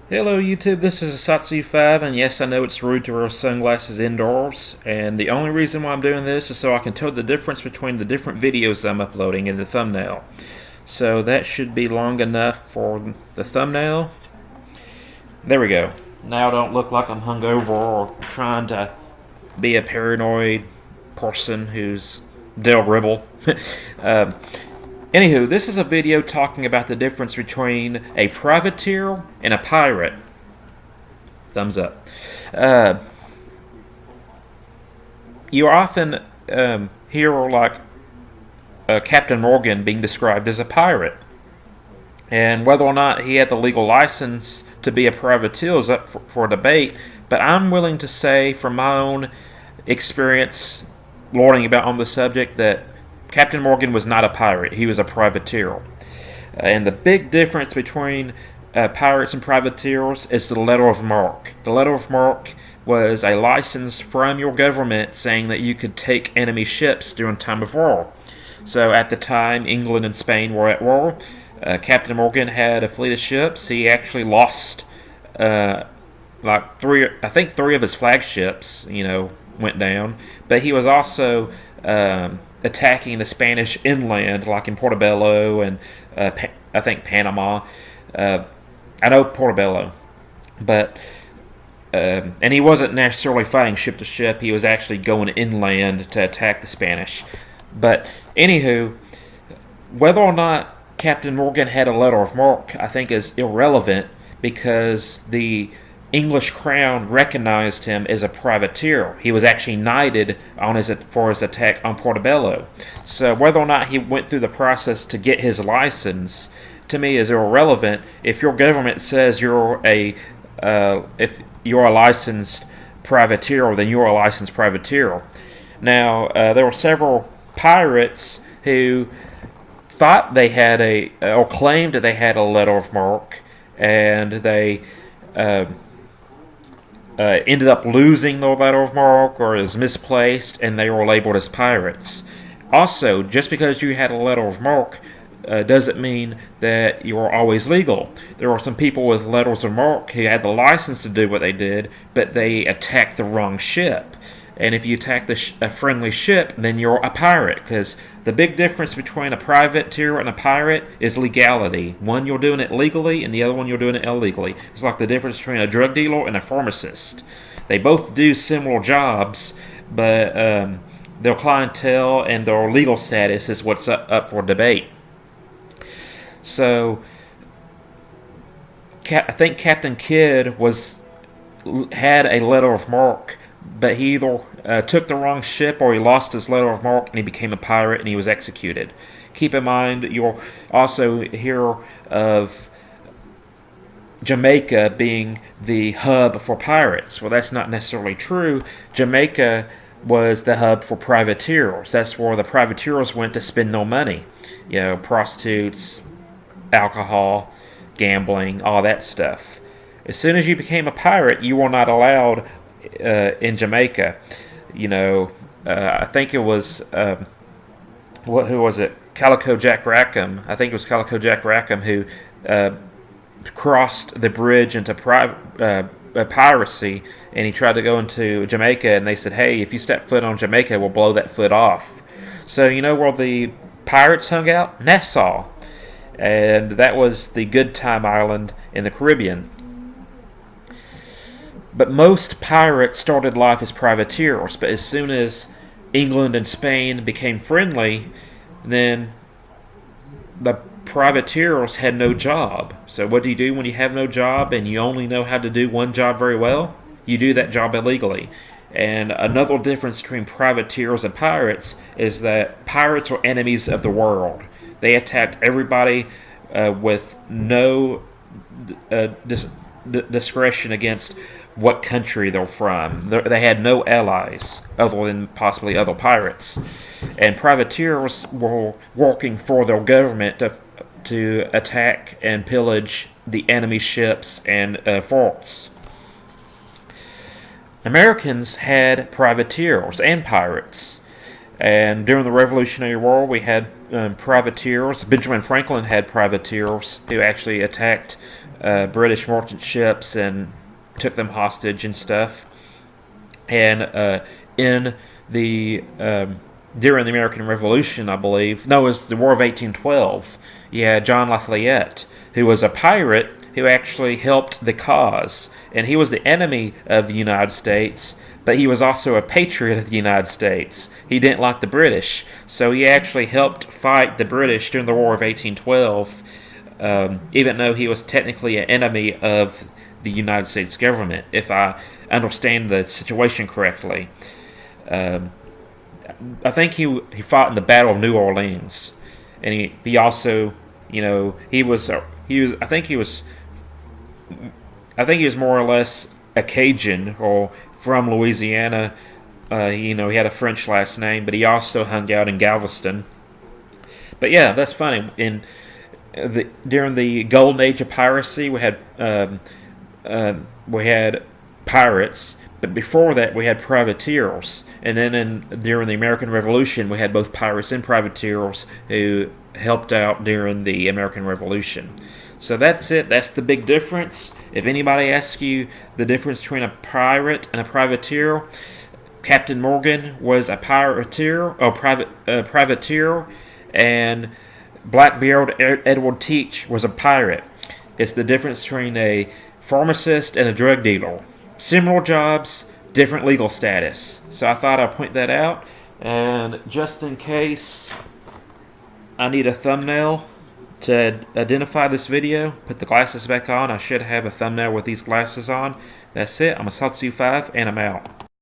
Hello YouTube, this is Asatsu5, and yes, I know it's rude to wear sunglasses indoors, and the only reason why I'm doing this is so I can tell the difference between the different videos I'm uploading in the thumbnail. So that should be long enough for the thumbnail. There we go. Now I don't look like I'm hungover or trying to be a paranoid person who's Del Ribble. um, Anywho, this is a video talking about the difference between a privateer and a pirate. Thumbs up. Uh, you often hear like Captain Morgan being described as a pirate, and whether or not he had the legal license to be a privateer is up for debate. But I'm willing to say, from my own experience learning about on the subject, that Captain Morgan was not a pirate; he was a privateer. And the big difference between pirates and privateers is the letter of marque. The letter of marque was a license from your government saying that you could take enemy ships during time of war. So at the time, England and Spain were at war. Captain Morgan had a fleet of ships. He actually lost like three of his flagships, went down. But he was also attacking the Spanish inland, like in Portobello and I think Panama. I know Portobello, but and he wasn't necessarily fighting ship to ship. He was actually going inland to attack the Spanish. But anywho, whether or not Captain Morgan had a letter of marque, I think is irrelevant because the English crown recognized him as a privateer. He was actually knighted for his attack on Portobello. So whether or not he went through the process to get his license, to me, is irrelevant. If your government says if you're a licensed privateer, then you're a licensed privateer. Now there were several pirates who thought they had or claimed that they had a letter of marque, and they ended up losing the letter of marque or is misplaced, and they were labeled as pirates. Also, just because you had a letter of marque doesn't mean that you're always legal. There are some people with letters of marque who had the license to do what they did, but they attacked the wrong ship. And if you attack a friendly ship, then you're a pirate, because the big difference between a privateer and a pirate is legality. One, you're doing it legally, and the other one, you're doing it illegally. It's like the difference between a drug dealer and a pharmacist. They both do similar jobs, but their clientele and their legal status is what's up for debate. So, I think Captain Kidd had a letter of marque, but he either took the wrong ship or he lost his letter of marque and he became a pirate and he was executed. Keep in mind, you'll also hear of Jamaica being the hub for pirates. Well, that's not necessarily true. Jamaica was the hub for privateers. That's where the privateers went to spend no money. Prostitutes, alcohol, gambling, all that stuff. As soon as you became a pirate, you were not allowed in Jamaica. I think it was who was it? Calico Jack Rackham. I think it was Calico Jack Rackham who crossed the bridge into piracy, and he tried to go into Jamaica, and they said, "Hey, if you step foot on Jamaica, we'll blow that foot off." So where the pirates hung out? Nassau, and that was the Good Time Island in the Caribbean. But most pirates started life as privateers, but as soon as England and Spain became friendly, then the privateers had no job. So what do you do when you have no job and you only know how to do one job very well? You do that job illegally. And another difference between privateers and pirates is that pirates are enemies of the world. They attacked everybody with no discretion against what country they're from. They had no allies other than possibly other pirates. And privateers were working for their government to attack and pillage the enemy ships and forts. Americans had privateers and pirates. And during the Revolutionary War, we had privateers. Benjamin Franklin had privateers who actually attacked British merchant ships and took them hostage and stuff. And in the during the American Revolution, I believe, no, it was the War of 1812. Yeah, John Lafayette, who was a pirate who actually helped the cause, and he was the enemy of the United States, but he was also a patriot of the United States. He didn't like the British, so he actually helped fight the British during the War of 1812, even though he was technically an enemy of the United States government, if I understand the situation correctly. I think he fought in the Battle of New Orleans, and he also, he was I think he was more or less a Cajun or from Louisiana. He had a French last name, but he also hung out in Galveston. But yeah, that's funny. During the golden age of piracy, we had pirates, but before that we had privateers, and then during the American Revolution we had both pirates and privateers who helped out during the American Revolution. So that's it. That's the big difference. If anybody asks you the difference between a pirate and a privateer, Captain Morgan was a privateer, and Blackbeard Edward Teach was a pirate. It's the difference between a pharmacist and a drug dealer. Similar jobs, different legal status. So I thought I'd point that out. And just in case I need a thumbnail to identify this video, put the glasses back on. I should have a thumbnail with these glasses on. That's it. I'm a Satsu 5, and I'm out.